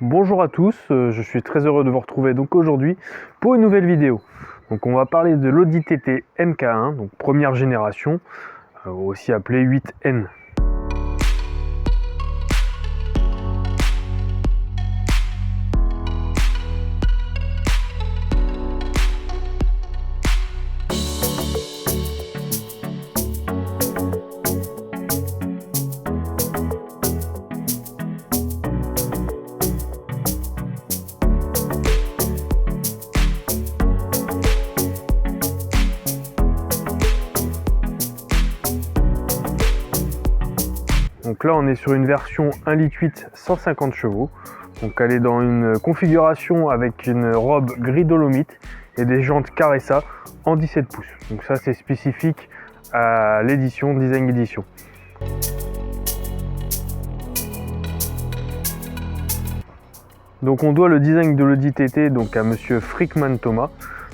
Bonjour à tous, je suis très heureux de vous retrouver donc aujourd'hui pour une nouvelle vidéo. Donc on va parler de l'Audi TT MK1, donc première génération, aussi appelé 8N. Donc là on est sur une version 1,8 litre 150 chevaux. Donc elle est dans une configuration avec une robe gris dolomite et des jantes Caressa en 17 pouces. Donc ça c'est spécifique à l'édition Design Edition. Donc on doit le design de l'Audi TT donc à monsieur Frickman Thomas.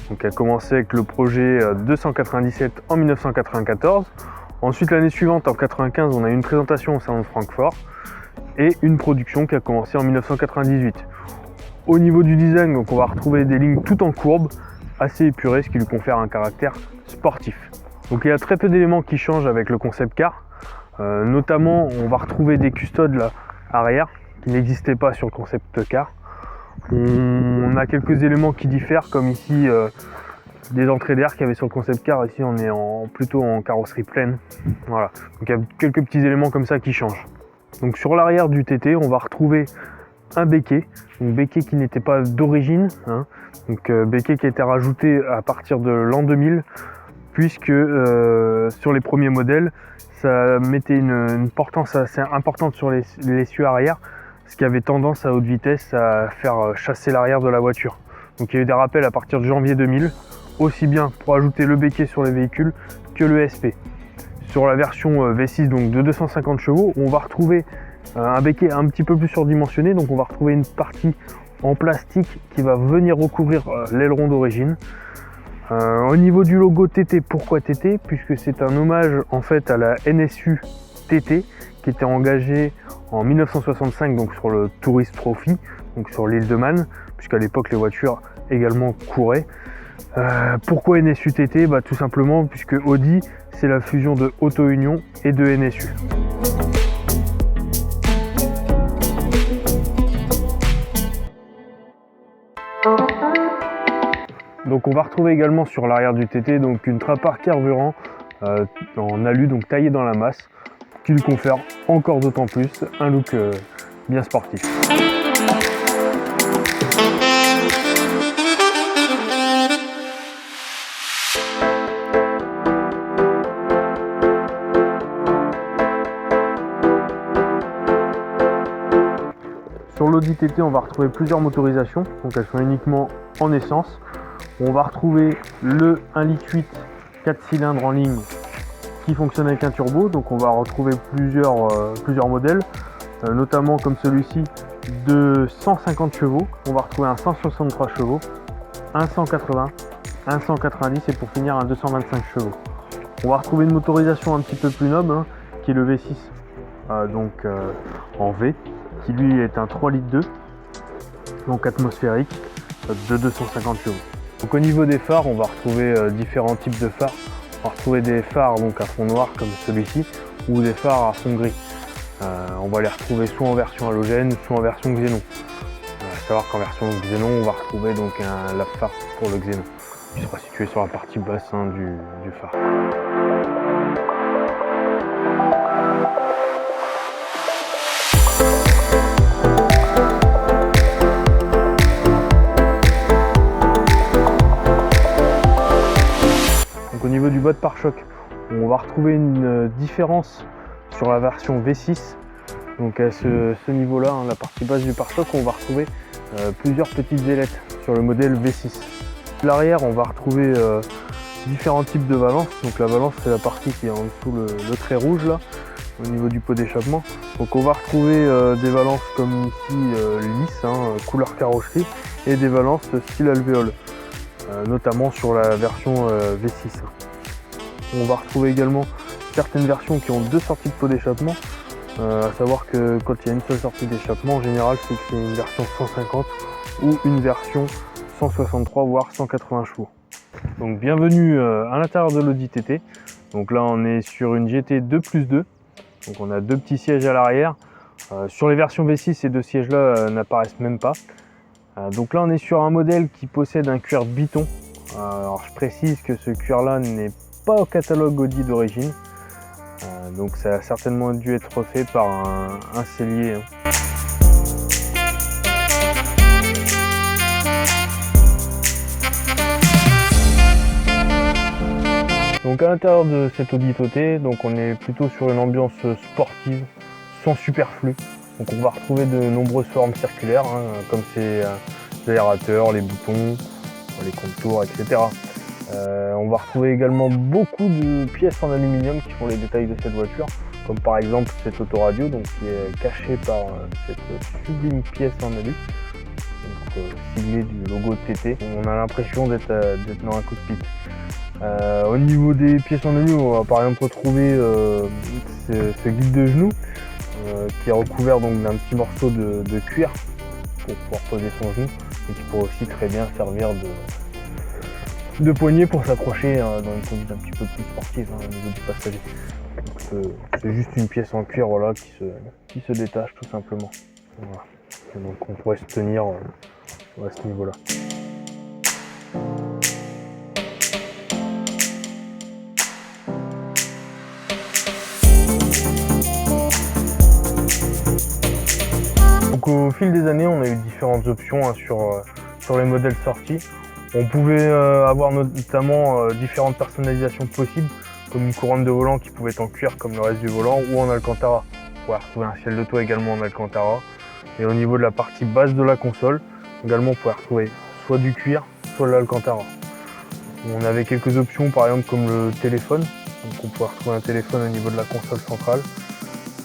Donc, a commencé avec le projet 297 en 1994. Ensuite, l'année suivante, en 1995, on a eu une présentation au salon de Francfort et une production qui a commencé en 1998. Au niveau du design, donc, on va retrouver des lignes tout en courbe, assez épurées, ce qui lui confère un caractère sportif. Donc, il y a très peu d'éléments qui changent avec le concept car. Notamment, on va retrouver des custodes là, arrière qui n'existaient pas sur le concept car. On a quelques éléments qui diffèrent, comme ici des entrées d'air qu'il y avait sur le concept car. Ici on est plutôt en carrosserie pleine. Voilà. Donc il y a quelques petits éléments comme ça qui changent. Donc sur l'arrière du TT, on va retrouver un béquet. Donc béquet qui n'était pas d'origine, hein. Donc béquet qui a été rajouté à partir de l'an 2000, puisque sur les premiers modèles, ça mettait une portance assez importante sur l'essieu arrière, ce qui avait tendance à haute vitesse à faire chasser l'arrière de la voiture. Donc il y a eu des rappels à partir de janvier 2000, aussi bien pour ajouter le béquet sur les véhicules que le SP. Sur la version V6 donc de 250 chevaux, on va retrouver un béquet un petit peu plus surdimensionné, donc on va retrouver une partie en plastique qui va venir recouvrir l'aileron d'origine. Au niveau du logo TT, pourquoi TT? Puisque c'est un hommage en fait à la NSU TT qui était engagée en 1965 donc sur le Tourist Trophy, donc sur l'île de Man, puisqu'à l'époque les voitures également couraient. Pourquoi NSU TT? Tout simplement puisque Audi c'est la fusion de Auto Union et de NSU. Donc on va retrouver également sur l'arrière du TT donc une trappe à carburant en alu, donc taillée dans la masse, qui lui confère encore d'autant plus un look bien sportif. Sur l'Audi TT, on va retrouver plusieurs motorisations, donc elles sont uniquement en essence. On va retrouver le 1,8 litre 4 cylindres en ligne qui fonctionne avec un turbo, donc on va retrouver plusieurs modèles, notamment comme celui-ci de 150 chevaux. On va retrouver un 163 chevaux, un 180, un 190 et pour finir un 225 chevaux. On va retrouver une motorisation un petit peu plus noble, hein, qui est le V6, en V, qui lui est un 3 litres 2, donc atmosphérique, de 250 chevaux. Donc au niveau des phares, on va retrouver différents types de phares. On va retrouver des phares donc à fond noir comme celui-ci, ou des phares à fond gris. On va les retrouver soit en version halogène, soit en version xénon. À savoir qu'en version xénon, on va retrouver donc un lave-phare pour le xénon, qui sera situé sur la partie basse du phare. Au niveau du bas de pare-choc, on va retrouver une différence sur la version V6. Donc à ce niveau-là, hein, la partie basse du pare-choc, on va retrouver plusieurs petites ailettes sur le modèle V6. L'arrière, on va retrouver différents types de valence. Donc la valence, c'est la partie qui est en dessous le trait rouge là, au niveau du pot d'échappement. Donc on va retrouver des valences comme ici lisses, hein, couleur carrosserie, et des valences style alvéole. Notamment sur la version V6. On va retrouver également certaines versions qui ont deux sorties de pot d'échappement, À savoir que quand il y a une seule sortie d'échappement, en général, c'est que c'est une version 150 ou une version 163 voire 180 chevaux. Donc bienvenue à l'intérieur de l'Audi TT. Donc là on est sur une GT 2+2. Donc on a deux petits sièges à l'arrière. Sur les versions V6, ces deux sièges là n'apparaissent même pas. Donc là on est sur un modèle qui possède un cuir Biton. Alors je précise que ce cuir là n'est pas au catalogue Audi d'origine. Donc ça a certainement dû être fait par un sellier. Donc à l'intérieur de cette Audi TT, donc on est plutôt sur une ambiance sportive, sans superflu. Donc on va retrouver de nombreuses formes circulaires, comme ces aérateurs, les boutons, les contours, etc. On va retrouver également beaucoup de pièces en aluminium qui font les détails de cette voiture, comme par exemple cette autoradio, donc qui est cachée par cette sublime pièce en alu, siglée du logo de TT. On a l'impression d'être dans un cockpit. Au niveau des pièces en alu, on va par exemple retrouver ce guide de genou qui est recouvert donc d'un petit morceau de cuir pour pouvoir poser son genou et qui pourrait aussi très bien servir de poignée pour s'accrocher dans une conduite un petit peu plus sportive au niveau du passager. C'est juste une pièce en cuir voilà, qui se détache tout simplement. Voilà. Et donc on pourrait se tenir à ce niveau-là. Donc au fil des années, on a eu différentes options sur les modèles sortis. On pouvait avoir notamment différentes personnalisations possibles, comme une couronne de volant qui pouvait être en cuir comme le reste du volant ou en Alcantara. On pouvait retrouver un ciel de toit également en Alcantara. Et au niveau de la partie basse de la console, également on pouvait retrouver soit du cuir, soit de l'Alcantara. On avait quelques options par exemple comme le téléphone, donc on pouvait retrouver un téléphone au niveau de la console centrale.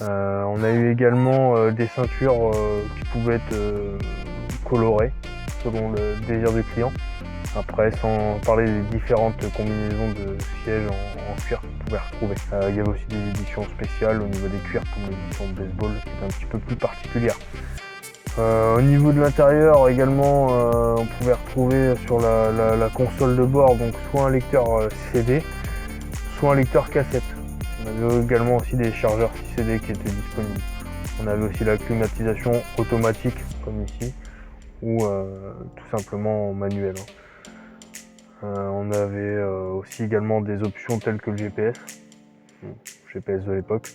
On a eu également des ceintures qui pouvaient être colorées selon le désir du client. Après, sans parler des différentes combinaisons de sièges en cuir qu'on pouvait retrouver. Il y avait aussi des éditions spéciales au niveau des cuirs, comme l'édition de baseball, qui est un petit peu plus particulière. Au niveau de l'intérieur également, on pouvait retrouver sur la console de bord donc soit un lecteur CD, soit un lecteur cassette. On avait également aussi des chargeurs 6 CD qui étaient disponibles. On avait aussi la climatisation automatique comme ici, ou tout simplement manuel. On avait aussi également des options telles que le GPS, GPS de l'époque.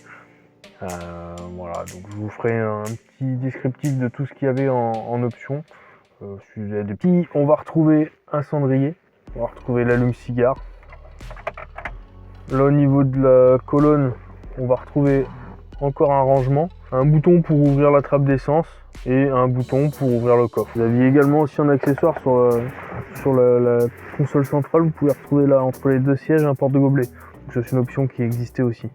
Voilà, donc je vous ferai un petit descriptif de tout ce qu'il y avait en option. On va retrouver un cendrier, on va retrouver l'allume-cigare. Là au niveau de la colonne, on va retrouver encore un rangement, un bouton pour ouvrir la trappe d'essence et un bouton pour ouvrir le coffre. Vous aviez également aussi un accessoire sur la console centrale, vous pouvez retrouver là entre les deux sièges un porte-gobelet. C'est une option qui existait aussi.